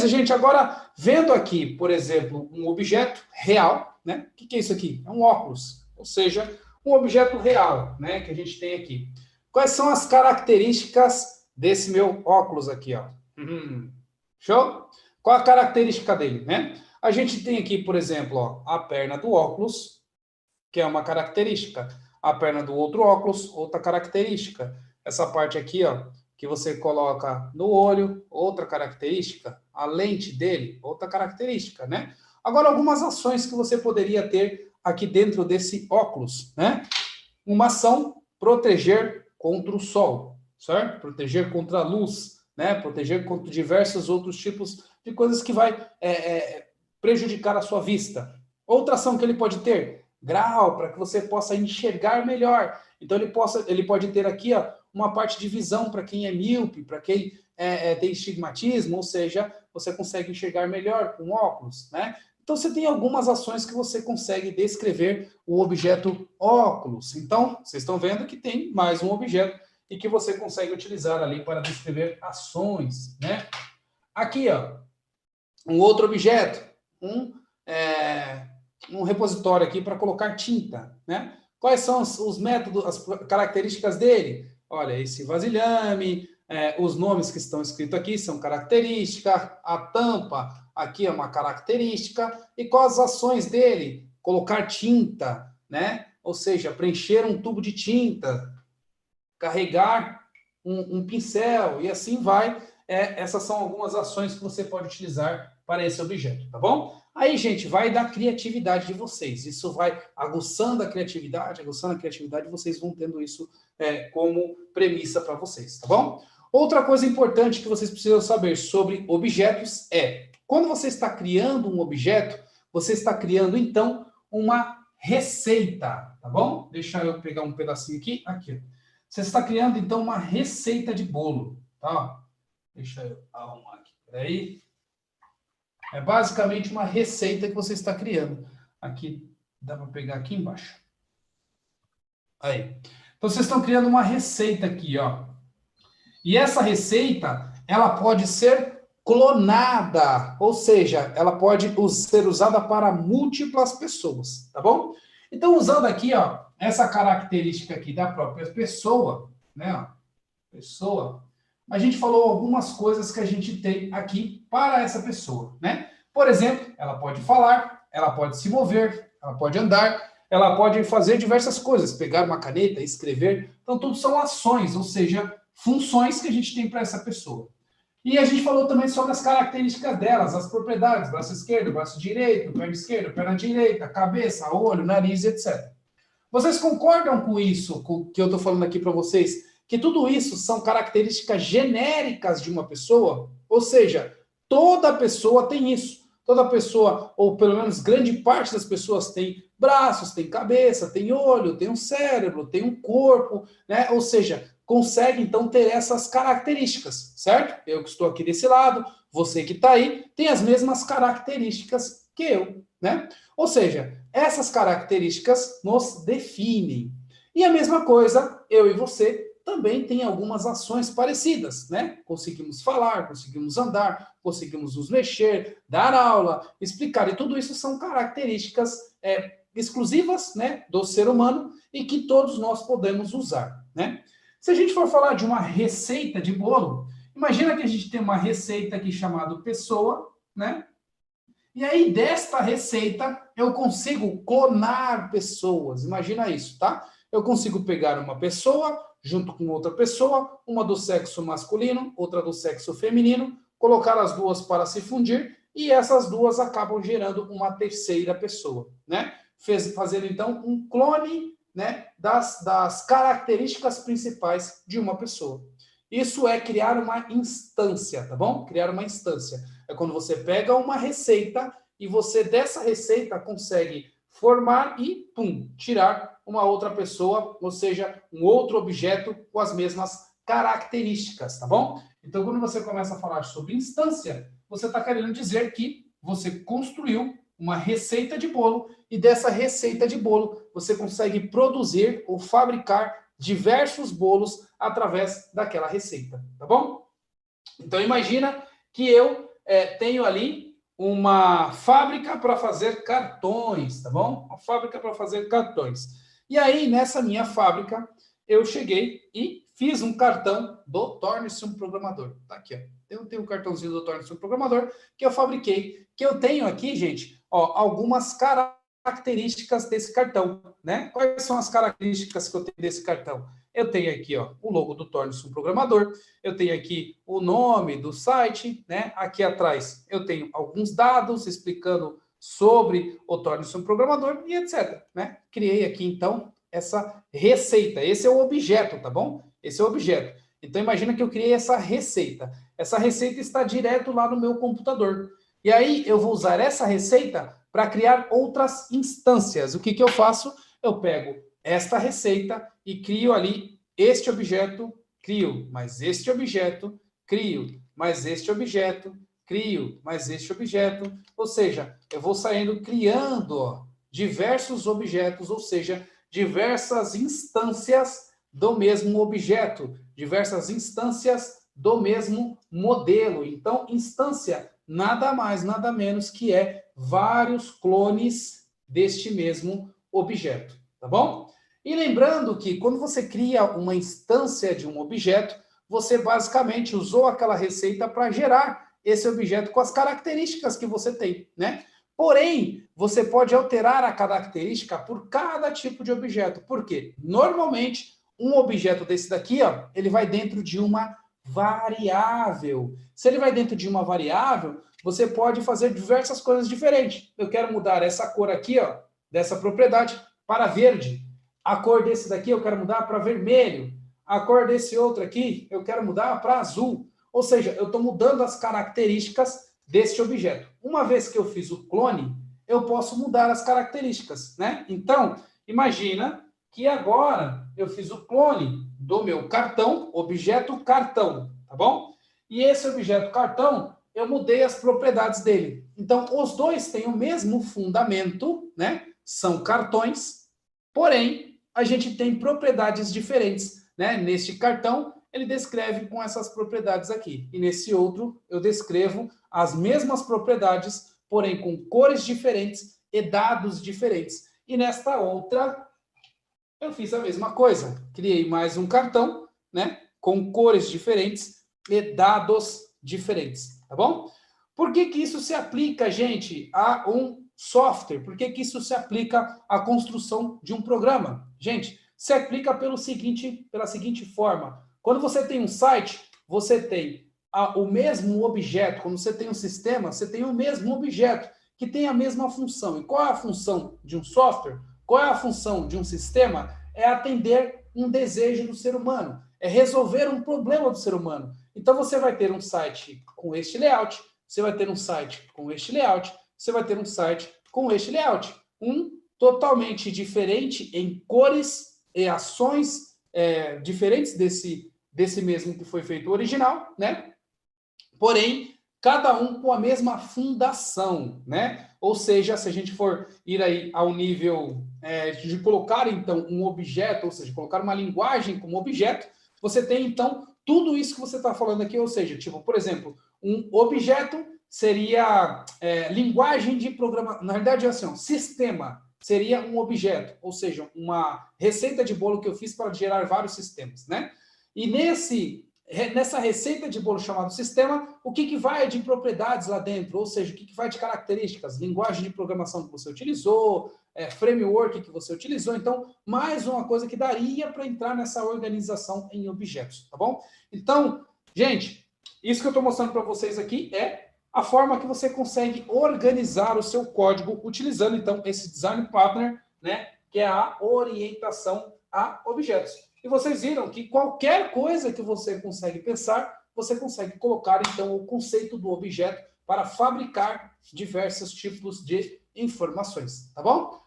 Beleza, gente? Agora, vendo aqui, por exemplo, um objeto real, né? O que é isso aqui? É um óculos, ou seja, um objeto real, né? Que a gente tem aqui. Quais são as características desse meu óculos aqui, ó? Show? Qual a característica dele, né? A gente tem aqui, por exemplo, ó, a perna do óculos, que é uma característica. A perna do outro óculos, outra característica. Essa parte aqui, ó, que você coloca no olho, outra característica. A lente dele, outra característica, né? Agora, algumas ações que você poderia ter aqui dentro desse óculos, né? Uma ação, proteger contra o sol, certo? Proteger contra a luz, né? Proteger contra diversos outros tipos de coisas que vai prejudicar a sua vista. Outra ação que ele pode ter, grau, para que você possa enxergar melhor. Então, ele pode ter aqui, ó, uma parte de visão para quem é míope, para quem tem estigmatismo, ou seja, você consegue enxergar melhor com óculos, né? Então, você tem algumas ações que você consegue descrever o objeto óculos. Então, vocês estão vendo que tem mais um objeto e que você consegue utilizar ali para descrever ações, né? Aqui, ó, um outro objeto, um repositório aqui para colocar tinta, né? Quais são os métodos, as características dele? Olha, esse vasilhame, os nomes que estão escritos aqui são características, a tampa aqui é uma característica, e quais as ações dele? Colocar tinta, né? Ou seja, preencher um tubo de tinta, carregar um pincel, e assim vai. Essas são algumas ações que você pode utilizar para esse objeto, tá bom? Aí, gente, vai da criatividade de vocês. Isso vai aguçando a criatividade, vocês vão tendo isso como premissa para vocês, tá bom? Outra coisa importante que vocês precisam saber sobre objetos quando você está criando um objeto, você está criando, então, uma receita, tá bom? Deixa eu pegar um pedacinho aqui. Aqui. Você está criando, então, uma receita de bolo, tá? Deixa eu arrumar aqui. Peraí. É basicamente uma receita que você está criando. Aqui, dá para pegar aqui embaixo. Aí. Então, vocês estão criando uma receita aqui, ó. E essa receita, ela pode ser clonada, ou seja, ela pode ser usada para múltiplas pessoas, tá bom? Então, usando aqui, ó, essa característica aqui da própria pessoa, né, ó, pessoa, a gente falou algumas coisas que a gente tem aqui para essa pessoa, né? Por exemplo, ela pode falar, ela pode se mover, ela pode andar, ela pode fazer diversas coisas, pegar uma caneta, escrever. Então, tudo são ações, ou seja, funções que a gente tem para essa pessoa. E a gente falou também sobre as características delas, as propriedades, braço esquerdo, braço direito, perna direita, cabeça, olho, nariz, etc. Vocês concordam com isso, com o que eu estou falando aqui para vocês? Que tudo isso são características genéricas de uma pessoa? Ou seja, toda pessoa tem isso. Toda pessoa, ou pelo menos grande parte das pessoas tem braços, tem cabeça, tem olho, tem um cérebro, tem um corpo, né? Ou seja, consegue então ter essas características, certo? Eu que estou aqui desse lado, você que está aí, tem as mesmas características que eu, né? Ou seja, essas características nos definem. E a mesma coisa, eu e você também tem algumas ações parecidas, né? Conseguimos falar, conseguimos andar, conseguimos nos mexer, dar aula, explicar, e tudo isso são características exclusivas, né, do ser humano e que todos nós podemos usar, né? Se a gente for falar de uma receita de bolo, imagina que a gente tem uma receita aqui chamada pessoa, né? E aí, desta receita, eu consigo clonar pessoas. Imagina isso, tá? Eu consigo pegar uma pessoa, junto com outra pessoa, uma do sexo masculino, outra do sexo feminino, colocar as duas para se fundir, e essas duas acabam gerando uma terceira pessoa, né? Fazendo, então, um clone, né, das características principais de uma pessoa. Isso é criar uma instância, tá bom? Criar uma instância. É quando você pega uma receita e você, dessa receita, consegue formar e, tirar uma outra pessoa, ou seja, um outro objeto com as mesmas características, tá bom? Então, quando você começa a falar sobre instância, você está querendo dizer que você construiu uma receita de bolo e dessa receita de bolo você consegue produzir ou fabricar diversos bolos através daquela receita, tá bom? Então, imagina que eu tenho ali uma fábrica para fazer cartões, tá bom? Uma fábrica para fazer cartões. E aí, nessa minha fábrica, eu cheguei e fiz um cartão do Torne-se um Programador. Tá aqui, ó. Eu tenho um cartãozinho do Torne-se um Programador que eu fabriquei, que eu tenho aqui, gente, ó, algumas características desse cartão, né? Quais são as características que eu tenho desse cartão? Eu tenho aqui, ó, o logo do Torne-se um Programador, eu tenho aqui o nome do site, né? Aqui atrás eu tenho alguns dados explicando sobre o Torne-se um Programador e etc, né? Criei aqui, então, essa receita. Esse é o objeto, tá bom? Esse é o objeto. Então, imagina que eu criei essa receita. Essa receita está direto lá no meu computador. E aí, eu vou usar essa receita para criar outras instâncias. O que que eu faço? Eu pego esta receita e crio ali este objeto, crio mais este objeto, crio mais este objeto, crio mais este objeto. Ou seja, eu vou saindo criando, ó, diversos objetos, ou seja, diversas instâncias do mesmo objeto, diversas instâncias do mesmo modelo. Então, instância nada mais, nada menos que vários clones deste mesmo objeto, tá bom? E lembrando que quando você cria uma instância de um objeto, você basicamente usou aquela receita para gerar esse objeto com as características que você tem, né? Porém, você pode alterar a característica por cada tipo de objeto. Por quê? Normalmente, um objeto desse daqui, ó, ele vai dentro de uma variável. Se ele vai dentro de uma variável, você pode fazer diversas coisas diferentes. Eu quero mudar essa cor aqui, ó, dessa propriedade, para verde. A cor desse daqui eu quero mudar para vermelho. A cor desse outro aqui eu quero mudar para azul. Ou seja, eu estou mudando as características deste objeto. Uma vez que eu fiz o clone, eu posso mudar as características, né? Então, imagina que agora eu fiz o clone do meu cartão, objeto cartão, tá bom? E esse objeto cartão, eu mudei as propriedades dele. Então, os dois têm o mesmo fundamento, né? São cartões, porém, a gente tem propriedades diferentes, né? Neste cartão, ele descreve com essas propriedades aqui. E nesse outro, eu descrevo as mesmas propriedades, porém com cores diferentes e dados diferentes. E nesta outra, eu fiz a mesma coisa. Criei mais um cartão, né? Com cores diferentes e dados diferentes, tá bom? Por que que isso se aplica, gente, a um software? Por que que isso se aplica à construção de um programa? Gente, se aplica pela seguinte forma. Quando você tem um site, você tem o mesmo objeto. Quando você tem um sistema, você tem o mesmo objeto, que tem a mesma função. E qual é a função de um software? Qual é a função de um sistema? É atender um desejo do ser humano. É resolver um problema do ser humano. Então, você vai ter um site com este layout, você vai ter um site com este layout, você vai ter um site com este layout. Um totalmente diferente em cores e ações diferentes desse mesmo que foi feito original, né? Porém, cada um com a mesma fundação, né? Ou seja, se a gente for ir aí ao nível de colocar, então, um objeto, ou seja, colocar uma linguagem como objeto, você tem, então, tudo isso que você está falando aqui, ou seja, tipo, por exemplo, um objeto seria linguagem de programação, na verdade é assim, ó, sistema seria um objeto, ou seja, uma receita de bolo que eu fiz para gerar vários sistemas, né? E nessa receita de bolo chamado sistema, o que vai de propriedades lá dentro, ou seja, o que vai de características, linguagem de programação que você utilizou, framework que você utilizou, então, mais uma coisa que daria para entrar nessa organização em objetos, tá bom? Então, gente, isso que eu estou mostrando para vocês aqui é a forma que você consegue organizar o seu código utilizando, então, esse Design Partner, né, que é a orientação a objetos. E vocês viram que qualquer coisa que você consegue pensar, você consegue colocar, então, o conceito do objeto para fabricar diversos tipos de informações, tá bom?